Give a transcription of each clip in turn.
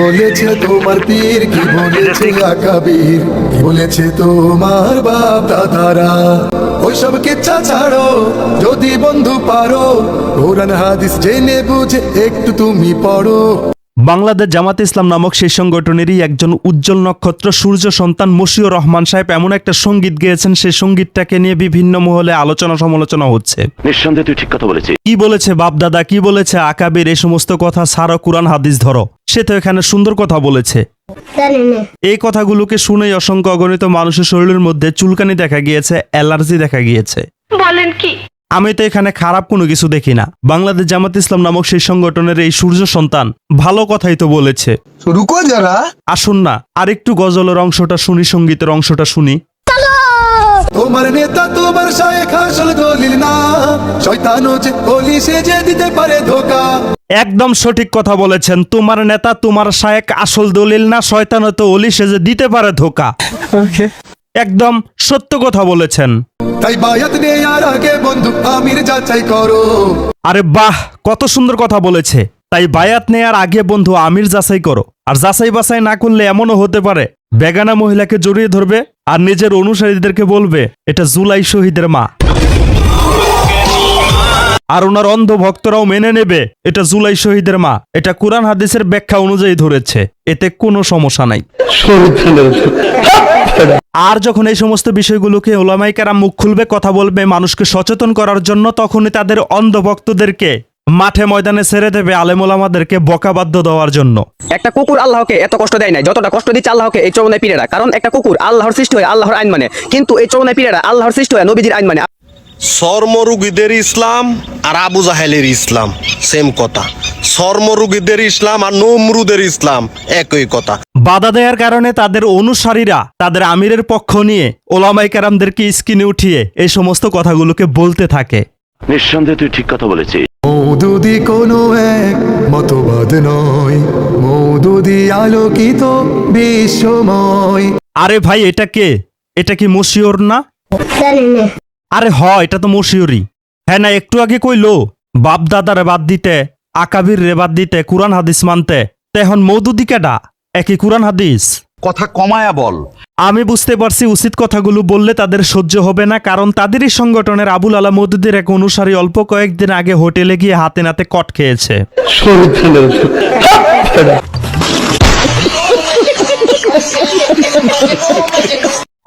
বলেছে তোমার পীর, কি বলেছে আকাবির, কি বলেছে তোমার বাপ দাদারা? ওইসব কিচ্ছা ছাড়ো, যদি বন্ধু পারো কোরআন হাদিস জেনে বুঝে একটু তুমি পড়ো। বাংলাদেশ জামাতে ইসলাম নামক সেই সংগঠনেরই একজন উজ্জ্বল নক্ষত্র সূর্য সন্তান মশিউর রহমান সাহেব এমন একটা সঙ্গীত গেয়েছেন, সেই সঙ্গীতটাকে নিয়ে বিভিন্ন মহলে আলোচনা সমালোচনা হচ্ছে। নিঃসন্দেহে তুই ঠিক কথা বলেছিস। কি বলেছে বাপদাদা, কি বলেছে আকাবির, এই সমস্ত কথা ছাড়ো, কুরআন হাদিস ধরো। সে তো এখানে সুন্দর কথা বলেছে। এই কথাগুলোকে শুনেই অসংখ্য অগণিত মানুষের শরীরের মধ্যে চুলকানি দেখা গিয়েছে, অ্যালার্জি দেখা গিয়েছে। বলেন কি? আমি তো এখানে খারাপ কোনো কিছু দেখি না। বাংলাদেশ জামাত ইসলাম নামক সেই সংগঠনের এই সূর্য সন্তান ভালো কথাই তো বলেছে। রুকো যারা, আসুন না আরেকটু গজলের অংশটা শুনি, সঙ্গীতের অংশটা শুনি। তোমার নেতা তোমার শায়েখ আসল দলিল না, শয়তানও যে ওলি সে যে দিতে পারে ধোকা। একদম সঠিক কথা বলেছেন। তোমার নেতা তোমার শায়েখ আসল দলিল না, শয়তান তো ওলি সে যে দিতে পারে ধোকা। একদম সত্য কথা বলেছেন। তাই বায়াত নেয়ার আগে বন্ধু আমির যাচাই করো। আরে বাহ, কত সুন্দর কথা বলেছে। তাই বায়াত নেয়ার আগে বন্ধু আমির যাচাই করো। আর যাচাই বাছাই না করলে এমনও হতে পারে বেগানা মহিলাকে জড়িয়ে ধরবে আর নিজের অনুসারীদেরকে বলবে এটা জুলাই শহীদের মা, আর ওনার অন্ধ ভক্তরাও মেনে নেবে এটা জুলাই শহীদের মা। এটা কুরআন হাদিসের ব্যাখ্যা অনুযায়ী ধরেছে, এতে কোনো সমস্যা নাই। আর যখন এই সমস্ত বিষয়গুলোকে ওলামায়ে কেরাম মুখ খুলবে, কথা বলবে মানুষকে সচেতন করার জন্য, তখনই তাদের অন্ধ ভক্তদেরকে মাঠে ময়দানে ছেড়ে দেবে আলেম ওলামাদেরকে বকাবাদ্য দেওয়ার জন্য। একটা কুকুর আল্লাহকে এত কষ্ট দেয় নাই যতটা কষ্ট দিচ্ছে আল্লাহকে এই চৌনায় পীরেরা। কারণ একটা কুকুর আল্লাহর সৃষ্টি হয়ে আল্লাহর আইন মানে, কিন্তু এই চৌনায় পীরেরা আল্লাহর সৃষ্টি হয়ে নবীজির আইন মানে। চর্মরোগীদের ইসলাম আর আবু জাহেলের ইসলাম সেম কথা। চর্মরোগীদের ইসলাম আর নমরুদের ইসলাম একই কথা। বাধা দেওয়ার কারণে তাদের অনুসারীরা তাদের আমিরের পক্ষ নিয়ে ওলামায়ে কেরামদেরকে স্ক্রিনে উঠিয়ে এই সমস্ত কথাগুলোকে বলতে থাকে। নিঃসন্দেহে তুই ঠিক কথা বলেছিস। মওদুদি কোনো এক মতবাদ নয়, মওদুদি আলোকিত বিশ্বময়। আরে ভাই এটা কে? এটা কি মশিউর না? আরে এটা তো মশিউরই। হ্যাঁ না, একটু আগে কইলো বাপ দাদারে বাদ দিতে, আকাবির রে বাদ দিতে, কুরআন হাদিস মানতে। এখন মওদুদি কেডা? একই কুরআন হাদিস। কথা কমায়া বল। আমি বুঝতে পারছি উচিত কথাগুলো বললে তাদের সহ্য হবে না, কারণ তাদেরই সংগঠনের আবুল আলা মওদুদির এক অনুসারী অল্প কয়েকদিন আগে হোটেলে গিয়ে হাতে নাতে কট খেয়েছে।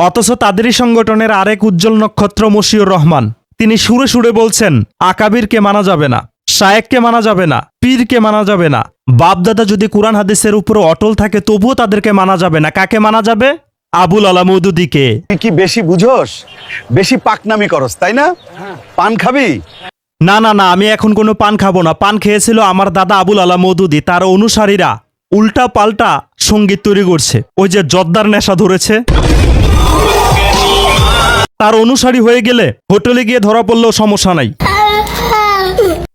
অথচ তাদেরই সংগঠনের আরেক উজ্জ্বল নক্ষত্র মশিউর রহমান, তিনি সুরে সুরে বলছেন আকাবিরকে মানা যাবে না, শায়েখকে মানা যাবে না, পীরকে মানা যাবে না। বাপদাদা যদি কুরআন হাদিসের উপর অটল থাকে তবুও তাদেরকে মানা যাবে না। কাকে মানা যাবে? আবুল আলা মওদুদিকে। তুই কি বেশি বুঝোস, বেশি পাকনামি করস তাই না? পান খাবি? না না না, আমি এখন কোনো পান খাবো না। পান খেয়েছিল আমার দাদা আবুল আলা মওদুদি। তার অনুসারীরা উল্টা পাল্টা সঙ্গীত তৈরি করছে। ওই যে জর্দার নেশা ধরেছে, তার অনুসারী হয়ে গেলে হোটেলে গিয়ে ধরা পড়লেও সমস্যা নাই,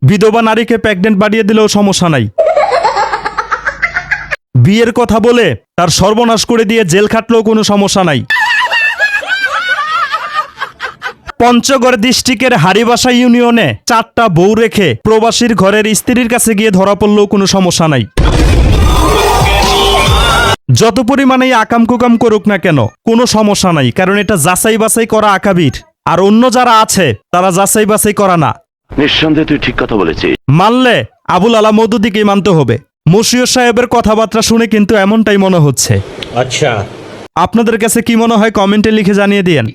বিধবা নারীকে প্রেগনেন্ট বাড়িয়ে দিলেও সমস্যা নাই, বিয়ের কথা বলে তার সর্বনাশ করে দিয়ে জেল খাটলেও কোনো সমস্যা নাই, পঞ্চগড় ডিস্ট্রিক্টের হারিবাসা ইউনিয়নে 4টা বউ রেখে প্রবাসীর ঘরের স্ত্রীর কাছে গিয়ে ধরা পড়লেও কোনো সমস্যা নাই। যত পরিমাণেই আকাম কুকাম করুক না কেন কোনো সমস্যা নাই, কারণ এটা যাচাই বাছাই করা আকাবির। আর অন্য যারা আছে তারা যাচাই বাছাই করা না। নিঃসন্দেহে তুই ঠিক কথা বলেছিস। মানলে আবুল আলা মওদুদিকেই মানতে হবে। মশিউর সাহেবের কথাবার্তা শুনে কিন্তু এমনটাই মনে হচ্ছে। আচ্ছা, আপনাদের কাছে কি মনে হয় কমেন্টে লিখে জানিয়ে দিয়েন।